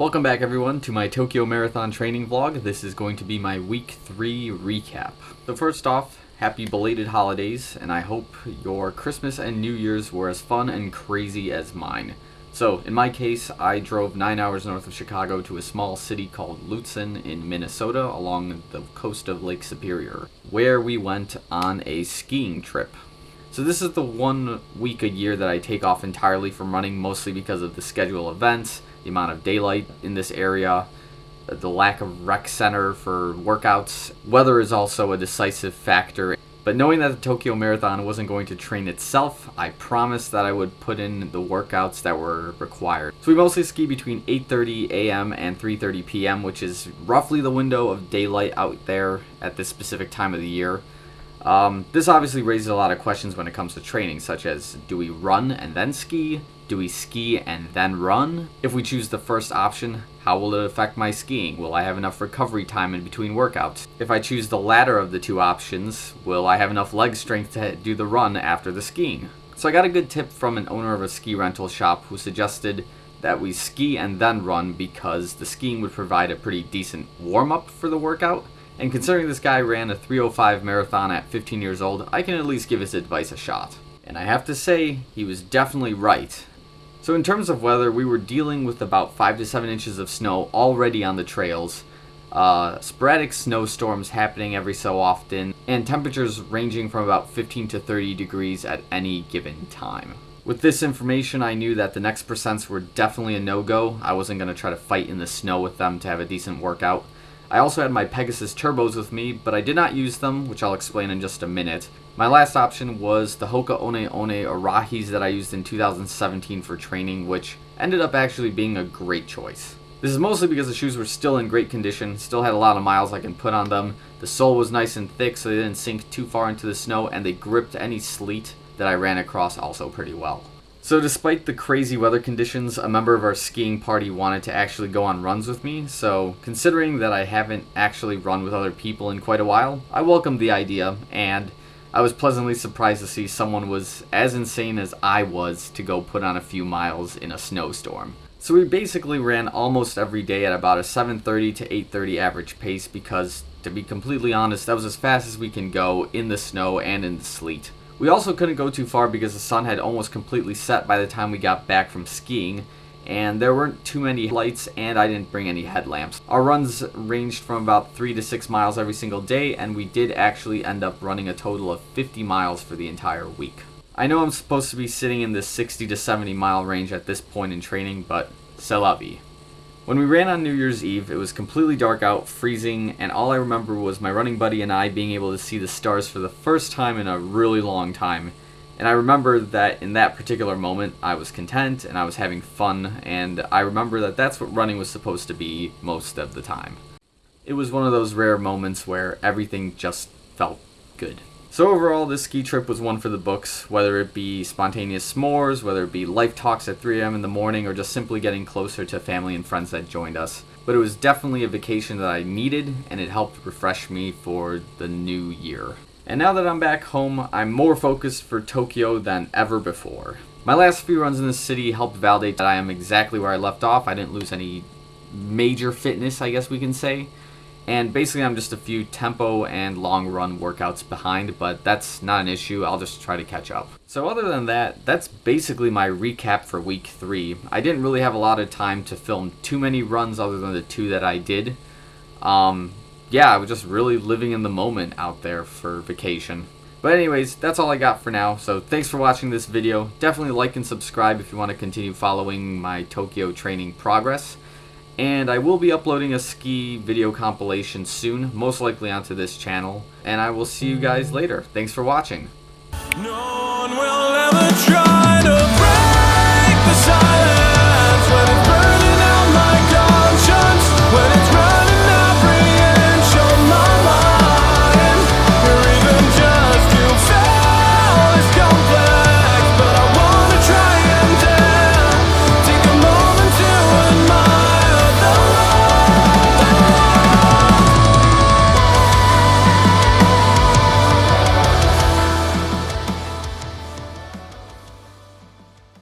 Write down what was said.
Welcome back everyone to my Tokyo Marathon training vlog. This is going to be my week 3 recap. So first off, happy belated holidays, and I hope your Christmas and New Year's were as fun and crazy as mine. So in my case, I drove 9 hours north of Chicago to a small city called Lutsen in Minnesota along the coast of Lake Superior, where we went on a skiing trip. So this is the 1 week a year that I take off entirely from running, mostly because of the schedule events, the amount of daylight in this area, the lack of rec center for workouts. Weather is also a decisive factor. But knowing that the Tokyo Marathon wasn't going to train itself, I promised that I would put in the workouts that were required. So we mostly ski between 8:30 a.m. and 3:30 p.m., which is roughly the window of daylight out there at this specific time of the year. This obviously raises a lot of questions when it comes to training, such as, do we run and then ski? Do we ski and then run? If we choose the first option, how will it affect my skiing? Will I have enough recovery time in between workouts? If I choose the latter of the two options, will I have enough leg strength to do the run after the skiing? So I got a good tip from an owner of a ski rental shop who suggested that we ski and then run because the skiing would provide a pretty decent warm-up for the workout. And considering this guy ran a 3:05 marathon at 15 years old, I can at least give his advice a shot. And I have to say, he was definitely right. So in terms of weather, we were dealing with about 5 to 7 inches of snow already on the trails, sporadic snowstorms happening every so often, and temperatures ranging from about 15 to 30 degrees at any given time. With this information, I knew that the next percents were definitely a no-go. I wasn't going to try to fight in the snow with them to have a decent workout. I also had my Pegasus turbos with me, but I did not use them, which I'll explain in just a minute. My last option was the Hoka One One Arahis that I used in 2017 for training, which ended up actually being a great choice. This is mostly because the shoes were still in great condition, still had a lot of miles I can put on them. The sole was nice and thick so they didn't sink too far into the snow, and they gripped any sleet that I ran across also pretty well. So despite the crazy weather conditions, a member of our skiing party wanted to actually go on runs with me, so considering that I haven't actually run with other people in quite a while, I welcomed the idea, and I was pleasantly surprised to see someone was as insane as I was to go put on a few miles in a snowstorm. So we basically ran almost every day at about a 7:30 to 8:30 average pace because, to be completely honest, that was as fast as we can go in the snow and in the sleet. We also couldn't go too far because the sun had almost completely set by the time we got back from skiing, and there weren't too many lights, and I didn't bring any headlamps. Our runs ranged from about 3 to 6 miles every single day, and we did actually end up running a total of 50 miles for the entire week. I know I'm supposed to be sitting in the 60 to 70 mile range at this point in training, but c'est la vie. When we ran on New Year's Eve, it was completely dark out, freezing, and all I remember was my running buddy and I being able to see the stars for the first time in a really long time. And I remember that in that particular moment, I was content and I was having fun, and I remember that that's what running was supposed to be most of the time. It was one of those rare moments where everything just felt good. So overall, this ski trip was one for the books, whether it be spontaneous s'mores, whether it be life talks at 3 a.m. in the morning, or just simply getting closer to family and friends that joined us. But it was definitely a vacation that I needed, and it helped refresh me for the new year. And now that I'm back home, I'm more focused for Tokyo than ever before. My last few runs in the city helped validate that I am exactly where I left off. I didn't lose any major fitness, I guess we can say. And basically I'm just a few tempo and long run workouts behind, but that's not an issue. I'll just try to catch up. So other than that, that's basically my recap for week 3. I didn't really have a lot of time to film too many runs other than the 2 that I did. Yeah, I was just really living in the moment out there for vacation. But anyways, that's all I got for now. So thanks for watching this video. Definitely like and subscribe if you want to continue following my Tokyo training progress. And I will be uploading a ski video compilation soon, most likely onto this channel. And I will see you guys later. Thanks for watching. No one will ever try.